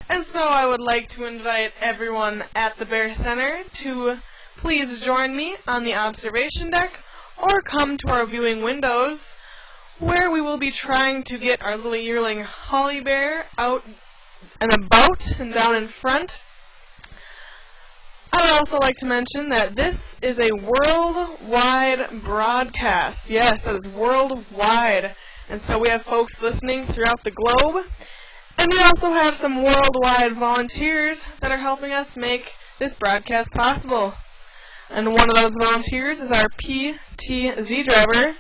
And so I would like to invite everyone at the Bear Center to please join me on the observation deck or come to our viewing windows where we will be trying to get our little yearling Holly Bear out and about and down in front. I would also like to mention that this is a worldwide broadcast. Yes, that is worldwide. And so we have folks listening throughout the globe. And we also have some worldwide volunteers that are helping us make this broadcast possible. And one of those volunteers is our PTZ driver.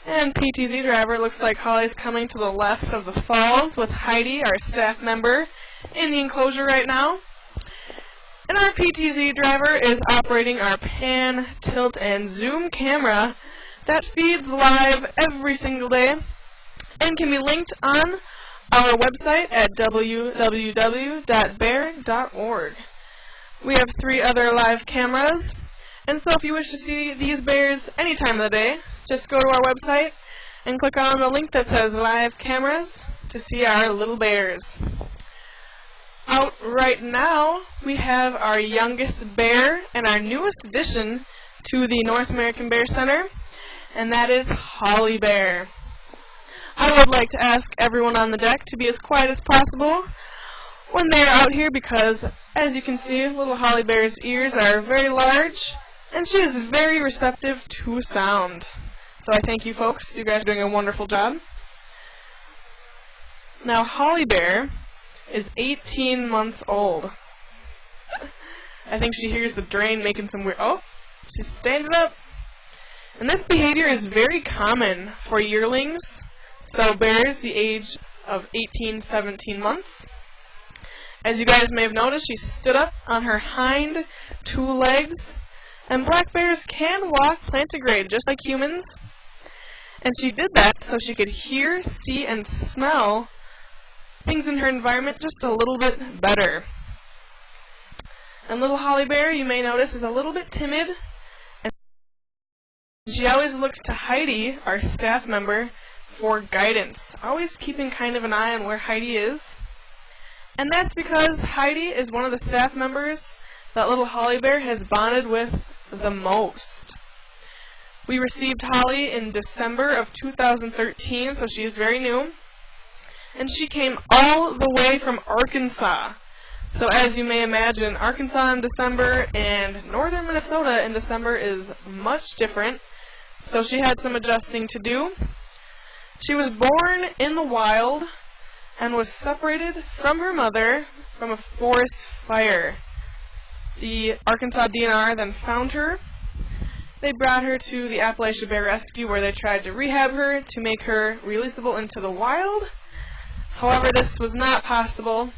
And PTZ driver looks like Holly's coming to the left of the falls with Heidi, our staff member, in the enclosure right now. And our PTZ driver is operating our pan, tilt, and zoom camera that feeds live every single day and can be linked on our website at www.bear.org. We have 3 other live cameras, and so if you wish to see these bears any time of the day, just go to our website and click on the link that says Live Cameras to see our little bears. Out right now, we have our youngest bear and our newest addition to the North American Bear Center, and that is Holly Bear. I would like to ask everyone on the deck to be as quiet as possible when they're out here because, as you can see, little Holly Bear's ears are very large, and she is very receptive to sound. So I thank you folks. You guys are doing a wonderful job. Now, Holly Bear is 18 months old. I think she hears the drain making some weird... Oh, she's standing up. And this behavior is very common for yearlings. So bears the age of 18-17 months. As you guys may have noticed, she stood up on her hind 2 legs. And black bears can walk plantigrade just like humans. And she did that so she could hear, see, and smell things in her environment just a little bit better. And little Holly Bear, you may notice, is a little bit timid. And she always looks to Heidi, our staff member, for guidance, always keeping kind of an eye on where Heidi is. And that's because Heidi is one of the staff members that little Holly Bear has bonded with the most. We received Holly in December of 2013, so she is very new. And she came all the way from Arkansas. So as you may imagine, Arkansas in December and northern Minnesota in December is much different. So she had some adjusting to do. She was born in the wild and was separated from her mother from a forest fire. The Arkansas DNR then found her. They brought her to the Appalachia Bear Rescue where they tried to rehab her to make her releasable into the wild. However, this was not possible,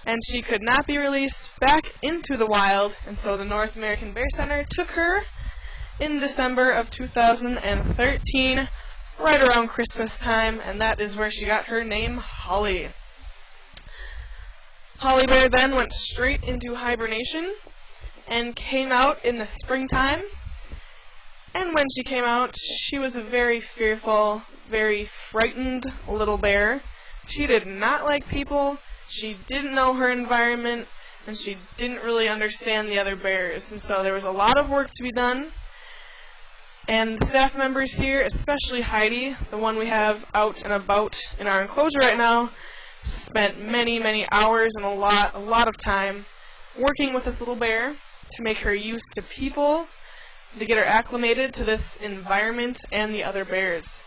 and she could not be released back into the wild, and so the North American Bear Center took her in December of 2013, right around Christmas time, and that is where she got her name, Holly. Holly Bear then went straight into hibernation and came out in the springtime. And when she came out, she was a very fearful, very frightened little bear. She did not like people, she didn't know her environment, and she didn't really understand the other bears. And so there was a lot of work to be done. And the staff members here, especially Heidi, the one we have out and about in our enclosure right now, spent many, many hours and a lot of time working with this little bear to make her used to people, to get her acclimated to this environment and the other bears.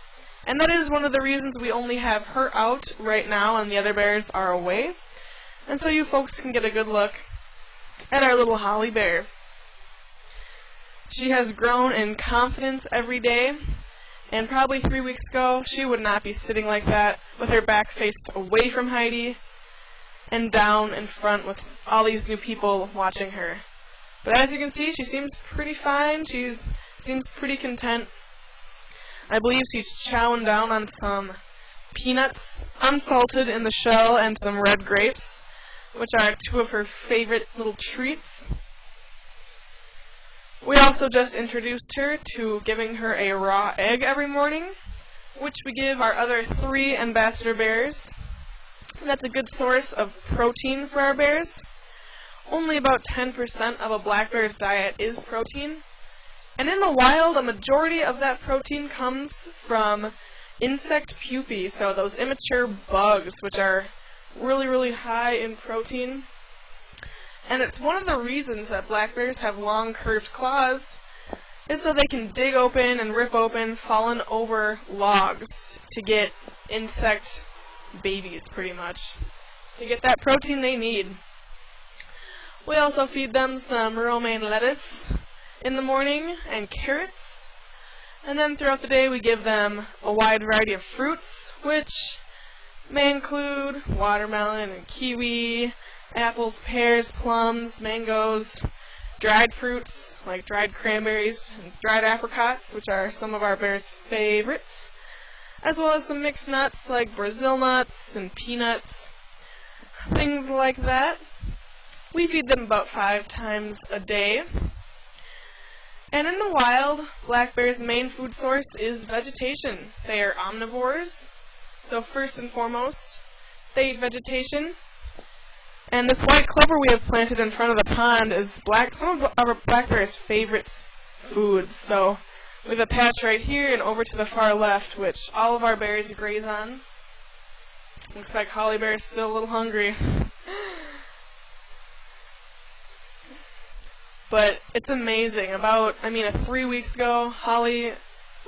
And that is one of the reasons we only have her out right now and the other bears are away. And so you folks can get a good look at our little Holly Bear. She has grown in confidence every day, and probably 3 weeks ago she would not be sitting like that with her back faced away from Heidi and down in front with all these new people watching her. But as you can see, she seems pretty fine. She seems pretty content. I believe she's chowing down on some peanuts, unsalted in the shell, and some red grapes, which are 2 of her favorite little treats. We also just introduced her to giving her a raw egg every morning, which we give our other 3 ambassador bears. That's a good source of protein for our bears. Only about 10% of a black bear's diet is protein. And in the wild, a majority of that protein comes from insect pupae, so those immature bugs, which are really, really high in protein. And it's one of the reasons that black bears have long, curved claws, is so they can dig open and rip open fallen over logs to get insect babies, pretty much, to get that protein they need. We also feed them some romaine lettuce in the morning and carrots. And then throughout the day we give them a wide variety of fruits, which may include watermelon and kiwi, apples, pears, plums, mangoes, dried fruits like dried cranberries and dried apricots, which are some of our bears' favorites, as well as some mixed nuts like Brazil nuts and peanuts, things like that. We feed them about 5 times a day. And in the wild, black bears' main food source is vegetation. They are omnivores, so first and foremost, they eat vegetation. And this white clover we have planted in front of the pond is some of our black bears' favorite foods. So we have a patch right here and over to the far left, which all of our bears graze on. Looks like Holly Bear is still a little hungry. But it's amazing. 3 weeks ago, Holly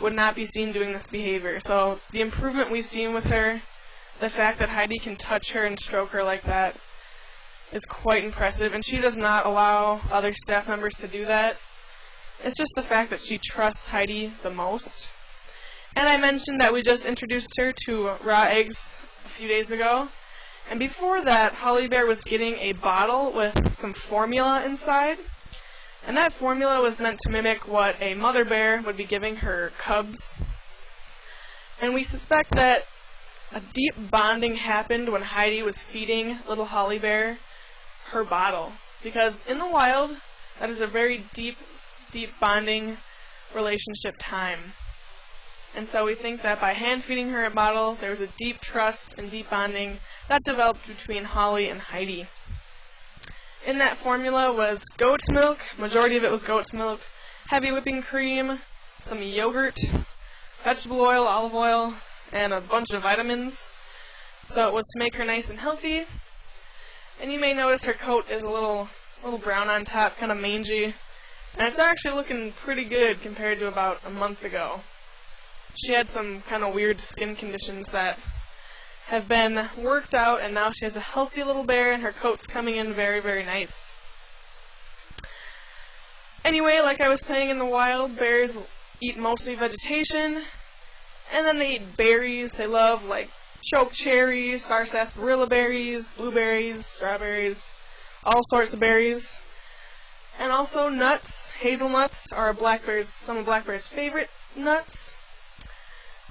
would not be seen doing this behavior. So the improvement we've seen with her, the fact that Heidi can touch her and stroke her like that, is quite impressive. And she does not allow other staff members to do that. It's just the fact that she trusts Heidi the most. And I mentioned that we just introduced her to raw eggs a few days ago. And before that, Holly Bear was getting a bottle with some formula inside. And that formula was meant to mimic what a mother bear would be giving her cubs. And we suspect that a deep bonding happened when Heidi was feeding little Holly Bear her bottle. Because in the wild, that is a very deep, deep bonding relationship time. And so we think that by hand feeding her a bottle, there was a deep trust and deep bonding that developed between Holly and Heidi. In that formula was goat's milk, majority of it was goat's milk, heavy whipping cream, some yogurt, vegetable oil, olive oil, and a bunch of vitamins. So it was to make her nice and healthy. And you may notice her coat is a little brown on top, kind of mangy. And it's actually looking pretty good compared to about a month ago. She had some kind of weird skin conditions that have been worked out, and now she has a healthy little bear, and her coat's coming in very, very nice. Anyway, like I was saying, in the wild, bears eat mostly vegetation, and then they eat berries. They love, like, choke cherries, sarsaparilla berries, blueberries, strawberries, all sorts of berries. And also nuts. Hazelnuts are some of black bears' favorite nuts.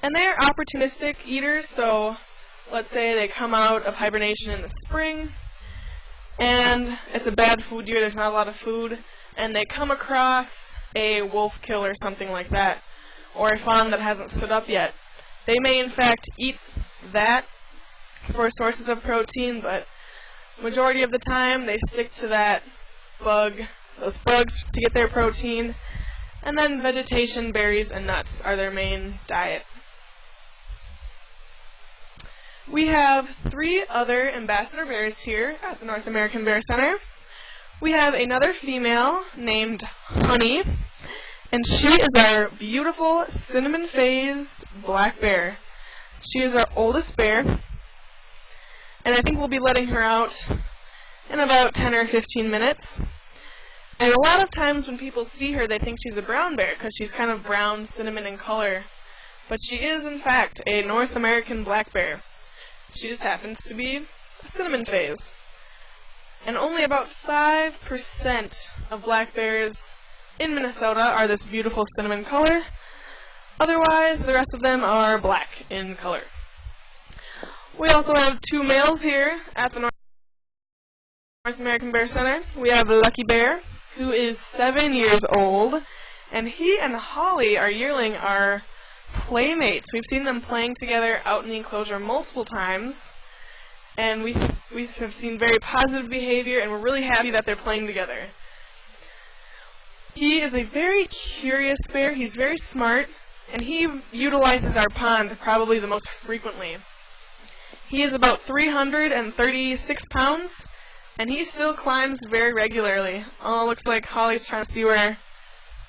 And they are opportunistic eaters, so let's say they come out of hibernation in the spring, and it's a bad food year, there's not a lot of food, and they come across a wolf kill or something like that, or a fawn that hasn't stood up yet. They may in fact eat that for sources of protein, but majority of the time they stick to those bugs to get their protein, and then vegetation, berries, and nuts are their main diet. We have 3 other ambassador bears here at the North American Bear Center. We have another female named Honey, and she is our beautiful cinnamon-phased black bear. She is our oldest bear, and I think we'll be letting her out in about 10 or 15 minutes. And a lot of times when people see her, they think she's a brown bear because she's kind of brown cinnamon in color. But she is, in fact, a North American black bear. She just happens to be a cinnamon phase. And only about 5% of black bears in Minnesota are this beautiful cinnamon color. Otherwise, the rest of them are black in color. We also have 2 males here at the North American Bear Center. We have Lucky Bear, who is 7 years old, and he and Holly, our yearling, are playmates. We've seen them playing together out in the enclosure multiple times, and we have seen very positive behavior, and we're really happy that they're playing together. He is a very curious bear. He's very smart, and he utilizes our pond probably the most frequently. He is about 336 pounds, and he still climbs very regularly. Oh, looks like Holly's trying to see where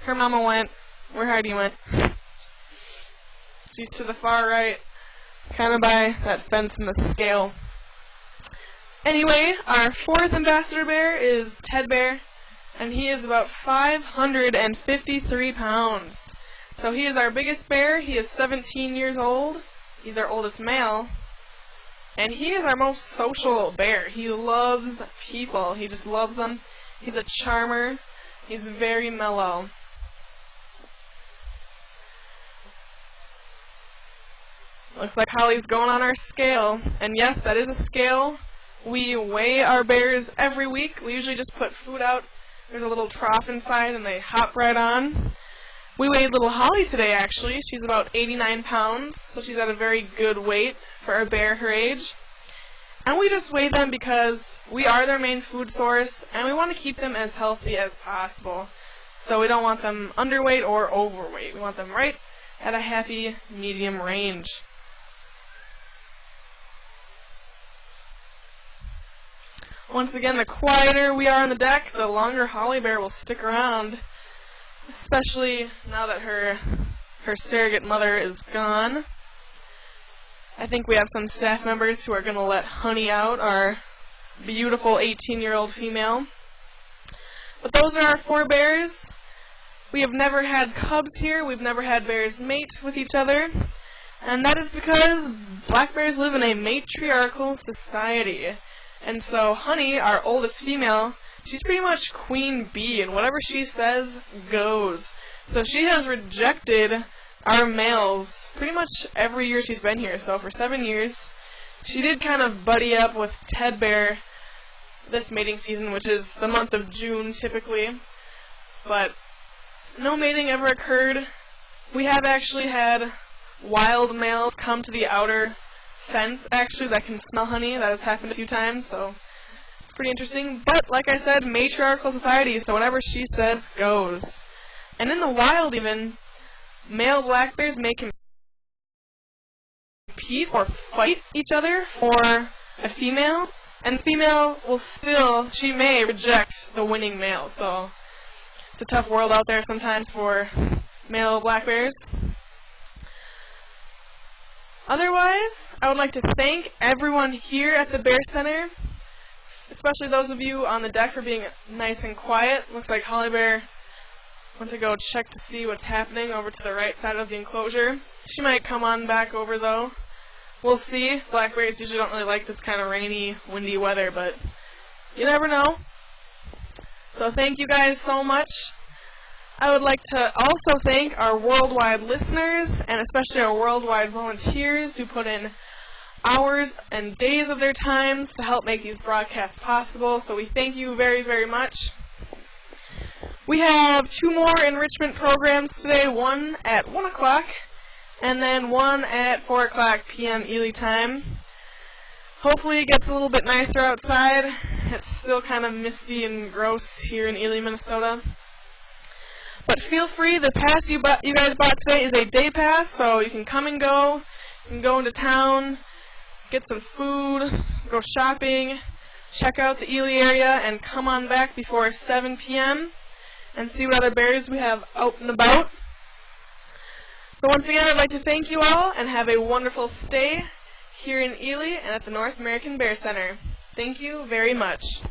her mama went, where Heidi went. She's to the far right, kind of by that fence in the scale. Anyway, our fourth ambassador bear is Ted Bear, and he is about 553 pounds. So he is our biggest bear. He is 17 years old. He's our oldest male. And he is our most social bear. He loves people. He just loves them. He's a charmer. He's very mellow. Looks like Holly's going on our scale. And yes, that is a scale. We weigh our bears every week. We usually just put food out. There's a little trough inside, and they hop right on. We weighed little Holly today, actually. She's about 89 pounds, so she's at a very good weight for a bear her age. And we just weigh them because we are their main food source, and we want to keep them as healthy as possible. So we don't want them underweight or overweight. We want them right at a happy medium range. Once again, the quieter we are on the deck, the longer Holly Bear will stick around, especially now that her surrogate mother is gone. I think we have some staff members who are going to let Honey out, our beautiful 18-year-old female. But those are our four bears. We have never had cubs here. We've never had bears mate with each other. And that is because black bears live in a matriarchal society. And so Honey, our oldest female, she's pretty much queen bee, and whatever she says goes. So she has rejected our males pretty much every year she's been here. So for 7 years, she did kind of buddy up with Ted Bear this mating season, which is the month of June typically. But no mating ever occurred. We have actually had wild males come to the outer fence, actually, that can smell honey. That has happened a few times, so it's pretty interesting. But, like I said, matriarchal society, so whatever she says goes. And in the wild, even, male black bears may compete or fight each other for a female, and the female will still, she may reject the winning male, so it's a tough world out there sometimes for male black bears. Otherwise, I would like to thank everyone here at the Bear Center, especially those of you on the deck for being nice and quiet. Looks like Holly Bear went to go check to see what's happening over to the right side of the enclosure. She might come on back over, though. We'll see. Black bears usually don't really like this kind of rainy, windy weather, but you never know. So thank you guys so much. I would like to also thank our worldwide listeners, and especially our worldwide volunteers who put in hours and days of their times to help make these broadcasts possible. So we thank you very, very much. We have 2 more enrichment programs today, one at 1 o'clock and then one at 4 o'clock p.m. Ely time. Hopefully it gets a little bit nicer outside. It's still kind of misty and gross here in Ely, Minnesota. But feel free, the pass you guys bought today is a day pass, so you can come and go. You can go into town, get some food, go shopping, check out the Ely area, and come on back before 7 p.m. and see what other bears we have out and about. So once again, I'd like to thank you all, and have a wonderful stay here in Ely and at the North American Bear Center. Thank you very much.